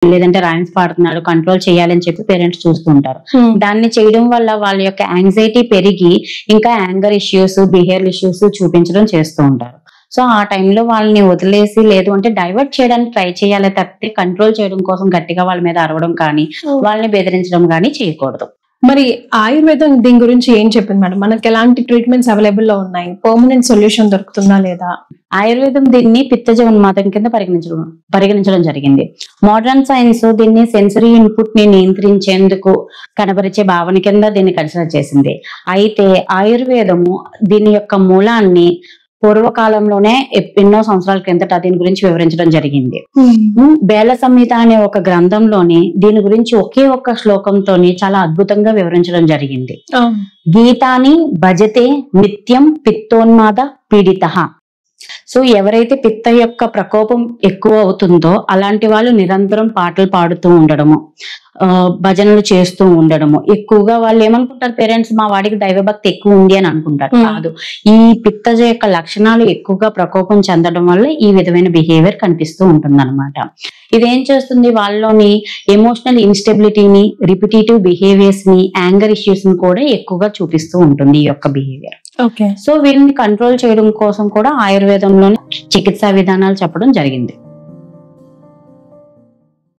లేదంటే rhymes పాడుతున్నాడు, control చేయాలని చెప్పి పేరెంట్స్ చూస్తూ ఉంటారు. దాన్ని చేయడం వల్ల వాళ్ళ యొక్క యాంగ్జైటీ పెరిగి ఇంకా యాంగర్ ఇష్యూస్, బిహేవియర్ ఇష్యూస్ చూపించడం చేస్తూ ఉంటారు. సో ఆ టైంలో వాళ్ళని వదిలేసి, లేదు అంటే డైవర్ట్ చేయడానికి ట్రై చేయాలి తప్పితే కంట్రోల్ చేయడం కోసం గట్టిగా వాళ్ళ మీద అరవడం కానీ, వాళ్ళని బెదిరించడం కానీ చేయకూడదు. మరి ఆయుర్వేదం దీని గురించి ఏం చెప్పింది మేడం? మనకి ఎలాంటి ట్రీట్మెంట్స్ అవైలబుల్ లో ఉన్నాయి? పర్మనెంట్ సొల్యూషన్ దొరుకుతుందా లేదా? ఆయుర్వేదం దీన్ని పిత్తజ ఉన్మాదం కింద పరిగణించడం జరిగింది. మోడర్న్ సైన్స్ దీన్ని సెన్సరీ ఇన్పుట్ ని నియంత్రించేందుకు కనబరిచే భావన కింద దీన్ని కన్సిడర్ చేసింది. అయితే ఆయుర్వేదము దీని యొక్క మూలాన్ని పూర్వకాలంలోనే ఎన్నో సంవత్సరాల కిందట దీని గురించి వివరించడం జరిగింది. బేల సంహిత అనే ఒక గ్రంథంలోని దీని గురించి ఒకే ఒక్క శ్లోకంతోని చాలా అద్భుతంగా వివరించడం జరిగింది. గీతాని భజతే నిత్యం పిత్తోన్మాద పీడిత. సో ఎవరైతే పిత్త యొక్క ప్రకోపం ఎక్కువ అవుతుందో అలాంటి వాళ్ళు నిరంతరం పాటలు పాడుతూ ఉండడము, భజనలు చేస్తూ ఉండడము. ఎక్కువగా వాళ్ళు ఏమనుకుంటారు, పేరెంట్స్ మా వాడికి దైవభక్తి ఎక్కువ ఉంది అని అనుకుంటారు. కాదు, ఈ పిత్తజ యొక్క లక్షణాలు ఎక్కువగా ప్రకోపం చెందడం వల్ల ఈ విధమైన బిహేవియర్ కనిపిస్తూ ఉంటుంది అనమాట. ఇదేం చేస్తుంది, వాళ్ళలోని ఎమోషనల్ ఇన్స్టెబిలిటీని, రిపిటేటివ్ బిహేవియర్స్ ని, యాంగర్ ఇష్యూస్ ని కూడా ఎక్కువగా చూపిస్తూ ఉంటుంది ఈ యొక్క బిహేవియర్. ఓకే. సో వీళ్ళని కంట్రోల్ చేయడం కోసం కూడా ఆయుర్వేదంలోని చికిత్సా విధానాలు చెప్పడం జరిగింది.